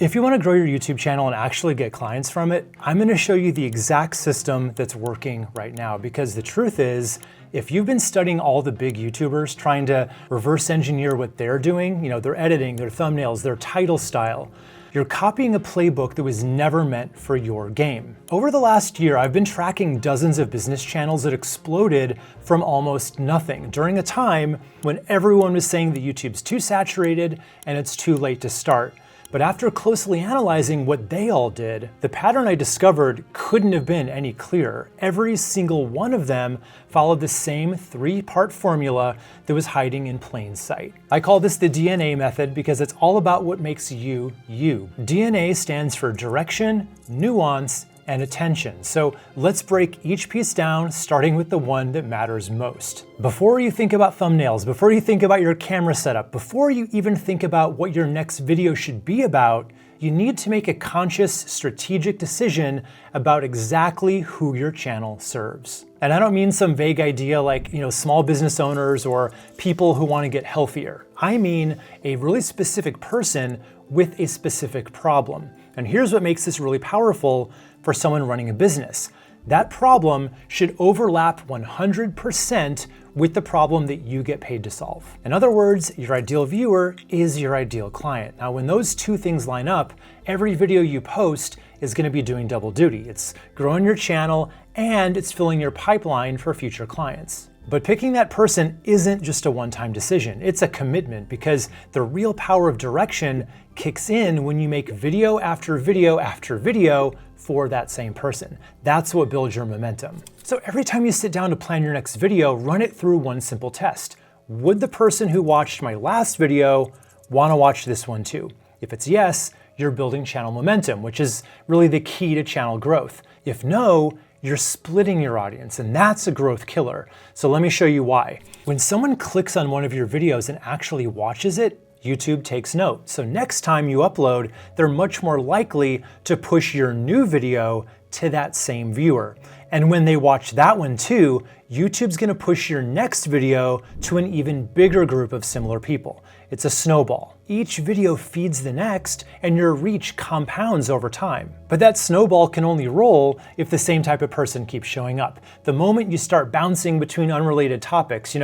If you want to grow your YouTube channel and actually get clients from it, I'm going to show you the exact system that's working right now, because the truth is, if you've been studying all the big YouTubers trying to reverse engineer what they're doing, their editing, their thumbnails, their title style, you're copying a playbook that was never meant for your game. Over the last year, I've been tracking dozens of business channels that exploded from almost nothing during a time when everyone was saying that YouTube's too saturated and it's too late to start. But after closely analyzing what they all did, the pattern I discovered couldn't have been any clearer. Every single one of them followed the same three-part formula that was hiding in plain sight. I call this the D.N.A method because it's all about what makes you, you. D.N.A stands for direction, nuance, and attention. So let's break each piece down, starting with the one that matters most. Before you think about thumbnails, before you think about your camera setup, before you even think about what your next video should be about, you need to make a conscious, strategic decision about exactly who your channel serves. And I don't mean some vague idea like, small business owners or people who want to get healthier. I mean a really specific person with a specific problem. And here's what makes this really powerful for someone running a business. That problem should overlap 100% with the problem that you get paid to solve. In other words, your ideal viewer is your ideal client. Now, when those two things line up, every video you post is going to be doing double duty. It's growing your channel and it's filling your pipeline for future clients. But picking that person isn't just a one-time decision. It's a commitment, because the real power of direction kicks in when you make video after video after video for that same person. That's what builds your momentum. So every time you sit down to plan your next video, run it through one simple test. Would the person who watched my last video want to watch this one too? If it's yes, you're building channel momentum, which is really the key to channel growth. If no, you're splitting your audience, and that's a growth killer. So let me show you why. When someone clicks on one of your videos and actually watches it, YouTube takes note. So next time you upload, they're much more likely to push your new video to that same viewer. And when they watch that one too, YouTube's gonna push your next video to an even bigger group of similar people. It's a snowball. Each video feeds the next, and your reach compounds over time. But that snowball can only roll if the same type of person keeps showing up. The moment you start bouncing between unrelated topics,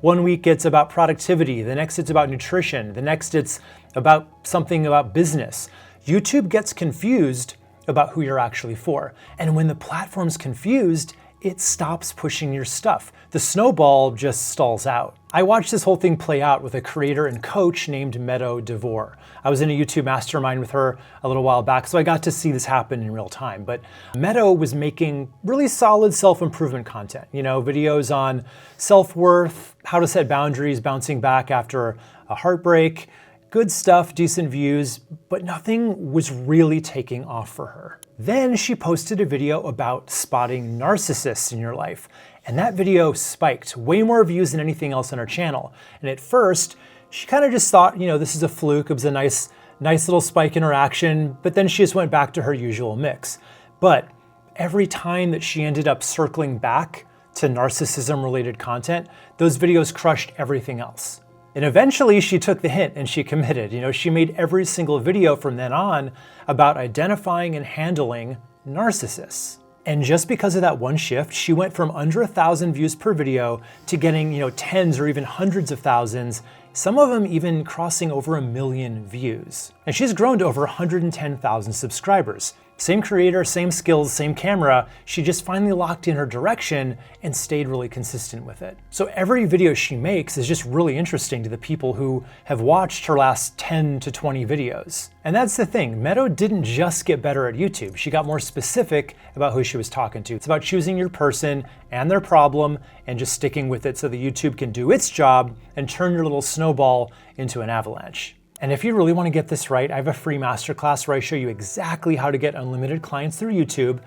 one week it's about productivity, the next it's about nutrition, the next it's about something about business, YouTube gets confused about who you're actually for. And when the platform's confused, it stops pushing your stuff. The snowball just stalls out. I watched this whole thing play out with a creator and coach named Meadow DeVore. I was in a YouTube mastermind with her a little while back, so I got to see this happen in real time. But Meadow was making really solid self-improvement content, videos on self-worth, how to set boundaries, bouncing back after a heartbreak. Good stuff, decent views, but nothing was really taking off for her. Then she posted a video about spotting narcissists in your life, and that video spiked, way more views than anything else on her channel. And at first, she kind of just thought, this is a fluke, it was a nice little spike in her action, but then she just went back to her usual mix. But every time that she ended up circling back to narcissism-related content, those videos crushed everything else. And eventually she took the hint and she committed. She made every single video from then on about identifying and handling narcissists. And just because of that one shift, she went from under 1,000 views per video to getting, tens or even hundreds of thousands, some of them even crossing over 1 million views. And she's grown to over 110,000 subscribers. Same creator, same skills, same camera, she just finally locked in her direction and stayed really consistent with it. So every video she makes is just really interesting to the people who have watched her last 10 to 20 videos. And that's the thing, Meadow didn't just get better at YouTube, she got more specific about who she was talking to. It's about choosing your person and their problem and just sticking with it so that YouTube can do its job and turn your little snowball into an avalanche. And if you really want to get this right, I have a free masterclass where I show you exactly how to get unlimited clients through YouTube.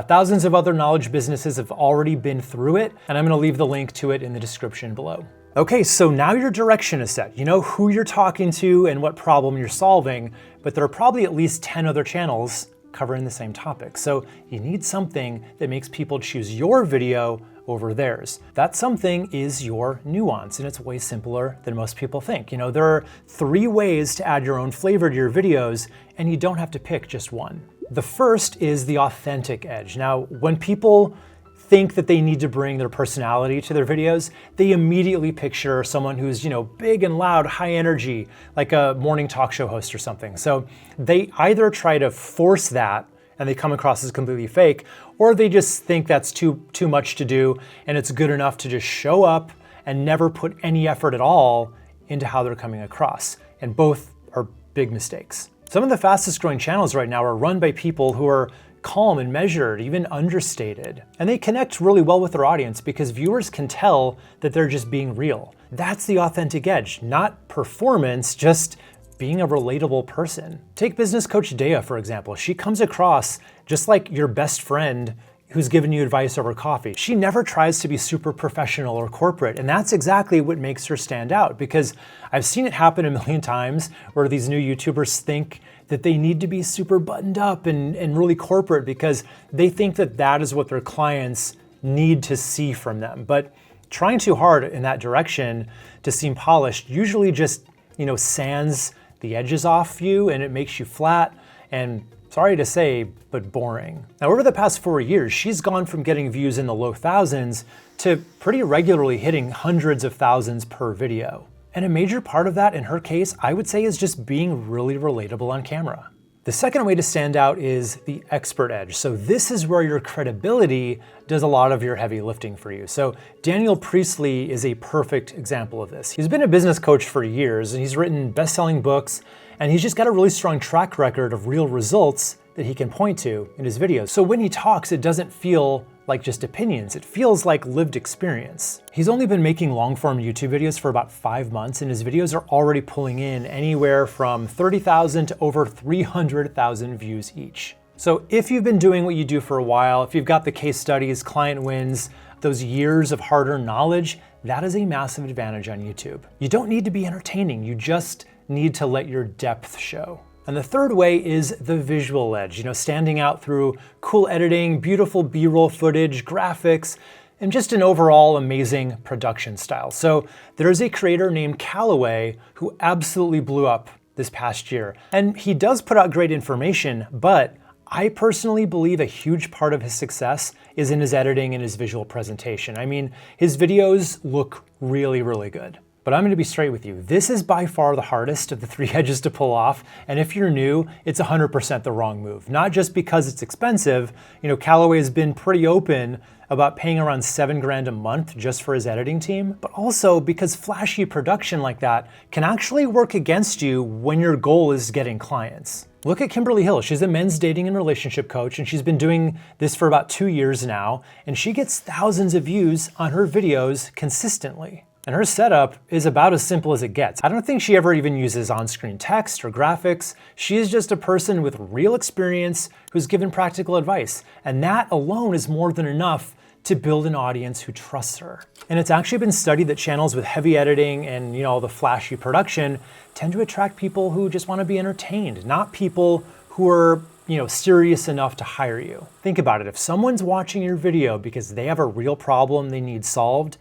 Thousands of other knowledge businesses have already been through it, and I'm going to leave the link to it in the description below. Okay, so now your direction is set. You know who you're talking to and what problem you're solving, but there are probably at least 10 other channels covering the same topic. So you need something that makes people choose your video over theirs. That something is your nuance, and it's way simpler than most people think. You know, there are 3 ways to add your own flavor to your videos, and you don't have to pick just one. The first is the authentic edge. Now, when people think that they need to bring their personality to their videos, they immediately picture someone who's, you know, big and loud, high energy, like a morning talk show host or something. So they either try to force that and they come across as completely fake, or they just think that's too much to do and it's good enough to just show up and never put any effort at all into how they're coming across. And both are big mistakes. Some of the fastest growing channels right now are run by people who are calm and measured, even understated. And they connect really well with their audience because viewers can tell that they're just being real. That's the authentic edge, not performance, just being a relatable person. Take business coach Dea, for example. She comes across just like your best friend who's giving you advice over coffee. She never tries to be super professional or corporate, and that's exactly what makes her stand out, because I've seen it happen a million times where these new YouTubers think that they need to be super buttoned up and really corporate because they think that that is what their clients need to see from them. But trying too hard in that direction to seem polished usually just, you know, sands the edges off you and it makes you flat and, sorry to say, but boring. Now, over the past 4 years, she's gone from getting views in the low thousands to pretty regularly hitting hundreds of thousands per video. And a major part of that, in her case, I would say, is just being really relatable on camera. The second way to stand out is the expert edge. So this is where your credibility does a lot of your heavy lifting for you. So Daniel Priestley is a perfect example of this. He's been a business coach for years, and he's written best-selling books, and he's just got a really strong track record of real results that he can point to in his videos. So when he talks, it doesn't feel like just opinions. It feels like lived experience. He's only been making long-form YouTube videos for about 5 months, and his videos are already pulling in anywhere from 30,000 to over 300,000 views each. So if you've been doing what you do for a while, if you've got the case studies, client wins, those years of hard-earned knowledge, that is a massive advantage on YouTube. You don't need to be entertaining, you just need to let your depth show. And the third way is the visual edge, you know, standing out through cool editing, beautiful B-roll footage, graphics, and just an overall amazing production style. So there's a creator named Callaway who absolutely blew up this past year. And he does put out great information, but I personally believe a huge part of his success is in his editing and his visual presentation. I mean, his videos look really, really good. But I'm going to be straight with you. This is by far the hardest of the 3 edges to pull off. And if you're new, it's 100% the wrong move. Not just because it's expensive. You know, Callaway has been pretty open about paying around $7,000 a month just for his editing team, but also because flashy production like that can actually work against you when your goal is getting clients. Look at Kimberly Hill. She's a men's dating and relationship coach, and she's been doing this for about 2 years now, and she gets thousands of views on her videos consistently. And her setup is about as simple as it gets. I don't think she ever even uses on-screen text or graphics. She is just a person with real experience who's given practical advice. And that alone is more than enough to build an audience who trusts her. And it's actually been studied that channels with heavy editing and, you know, all the flashy production tend to attract people who just want to be entertained, not people who are, you know, serious enough to hire you. Think about it. If someone's watching your video because they have a real problem they need solved,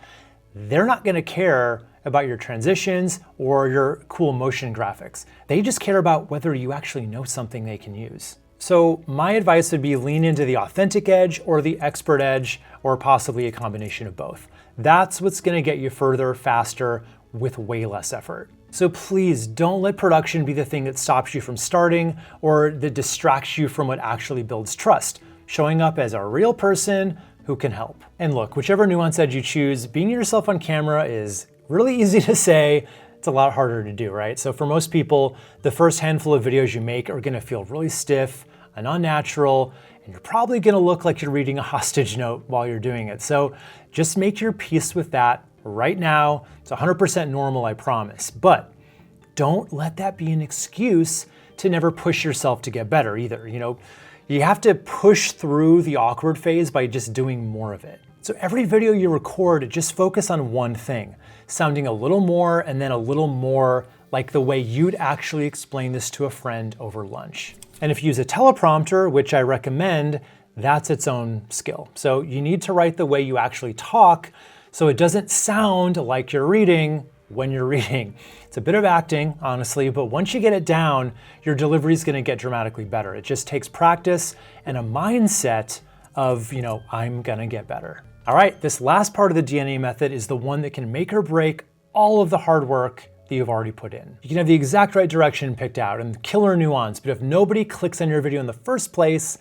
they're not going to care about your transitions or your cool motion graphics. They just care about whether you actually know something they can use. So my advice would be lean into the authentic edge or the expert edge, or possibly a combination of both. That's what's going to get you further, faster, with way less effort. So please don't let production be the thing that stops you from starting or that distracts you from what actually builds trust. Showing up as a real person who can help. And look, whichever nuance edge you choose, being yourself on camera is really easy to say. It's a lot harder to do, right? So for most people, the first handful of videos you make are gonna feel really stiff and unnatural, and you're probably gonna look like you're reading a hostage note while you're doing it. So just make your peace with that right now. It's 100% normal, I promise. But don't let that be an excuse to never push yourself to get better either. You know, you have to push through the awkward phase by just doing more of it. So every video you record, just focus on one thing, sounding a little more and then a little more like the way you'd actually explain this to a friend over lunch. And if you use a teleprompter, which I recommend, that's its own skill. So you need to write the way you actually talk so it doesn't sound like you're reading when you're reading. It's a bit of acting, honestly, but once you get it down, your delivery is going to get dramatically better. It just takes practice and a mindset of, I'm going to get better. All right, this last part of the D.N.A. method is the one that can make or break all of the hard work that you've already put in. You can have the exact right direction picked out and killer nuance, but if nobody clicks on your video in the first place,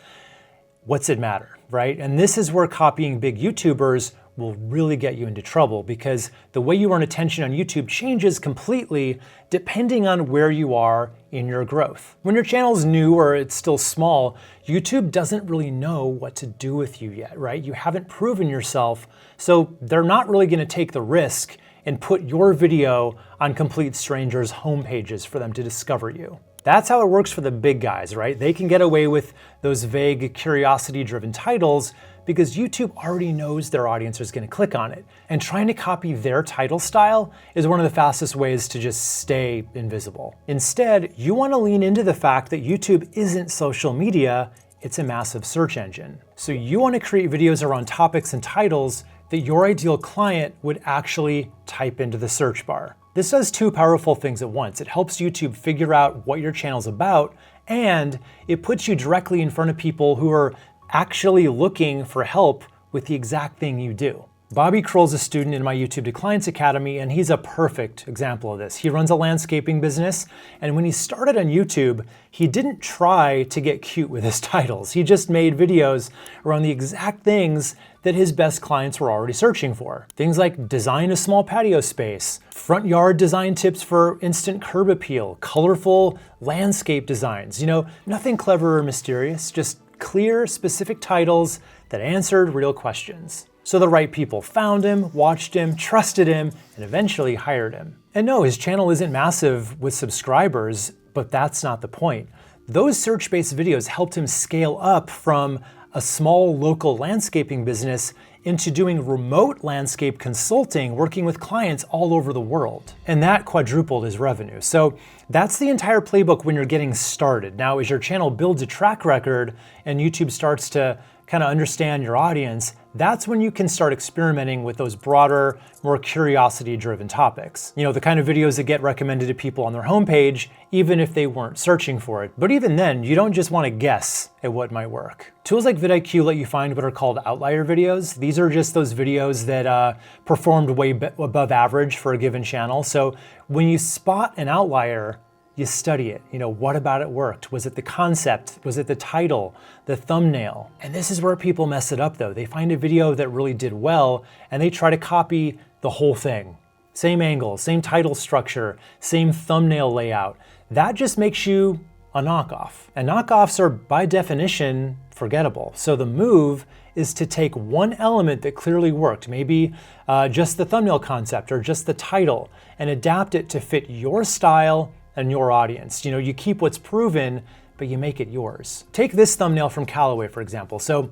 what's it matter, right? And this is where copying big YouTubers will really get you into trouble, because the way you earn attention on YouTube changes completely depending on where you are in your growth. When your channel's new or it's still small, YouTube doesn't really know what to do with you yet, right? You haven't proven yourself, so they're not really gonna take the risk and put your video on complete strangers' homepages for them to discover you. That's how it works for the big guys, right? They can get away with those vague, curiosity-driven titles because YouTube already knows their audience is gonna click on it. And trying to copy their title style is one of the fastest ways to just stay invisible. Instead, you wanna lean into the fact that YouTube isn't social media, it's a massive search engine. So you wanna create videos around topics and titles that your ideal client would actually type into the search bar. This does two powerful things at once. It helps YouTube figure out what your channel's about, and it puts you directly in front of people who are actually looking for help with the exact thing you do. Bobby Kroll's a student in my YouTube to Clients Academy, and he's a perfect example of this. He runs a landscaping business, and when he started on YouTube, he didn't try to get cute with his titles. He just made videos around the exact things that his best clients were already searching for. Things like design a small patio space, front yard design tips for instant curb appeal, colorful landscape designs. Nothing clever or mysterious, just clear, specific titles that answered real questions. So the right people found him, watched him, trusted him, and eventually hired him. And no, his channel isn't massive with subscribers, but that's not the point. Those search-based videos helped him scale up from a small local landscaping business into doing remote landscape consulting, working with clients all over the world. And that quadrupled his revenue. So that's the entire playbook when you're getting started. Now, as your channel builds a track record and YouTube starts to kind of understand your audience, that's when you can start experimenting with those broader, more curiosity-driven topics. The kind of videos that get recommended to people on their homepage, even if they weren't searching for it. But even then, you don't just want to guess at what might work. Tools like vidIQ let you find what are called outlier videos. These are just those videos that performed way above average for a given channel. So when you spot an outlier, you study it. What about it worked? Was it the concept? Was it the title, the thumbnail? And this is where people mess it up though. They find a video that really did well and they try to copy the whole thing. Same angle, same title structure, same thumbnail layout. That just makes you a knockoff. And knockoffs are by definition forgettable. So the move is to take one element that clearly worked, maybe just the thumbnail concept or just the title, and adapt it to fit your style and your audience. You keep what's proven, but you make it yours. Take this thumbnail from Callaway, for example. So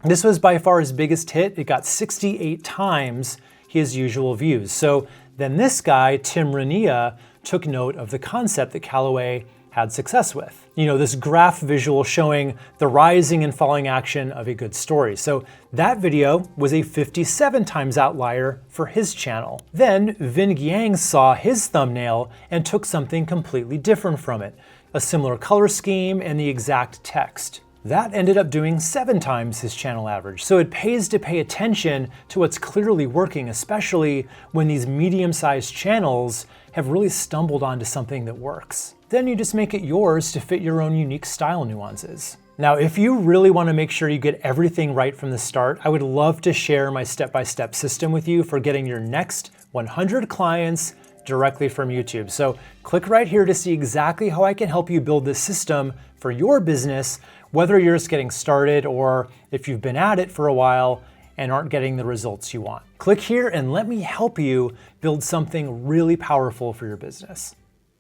this was by far his biggest hit. It got 68 times his usual views. So then this guy, Tim Rania, took note of the concept that Callaway had success with. This graph visual showing the rising and falling action of a good story. So that video was a 57 times outlier for his channel. Then Vin Yang saw his thumbnail and took something completely different from it, a similar color scheme and the exact text. That ended up doing 7 times his channel average. So it pays to pay attention to what's clearly working, especially when these medium-sized channels have really stumbled onto something that works. Then you just make it yours to fit your own unique style nuances. Now, if you really want to make sure you get everything right from the start, I would love to share my step-by-step system with you for getting your next 100 clients directly from YouTube. So click right here to see exactly how I can help you build this system for your business, whether you're just getting started or if you've been at it for a while and aren't getting the results you want. Click here and let me help you build something really powerful for your business.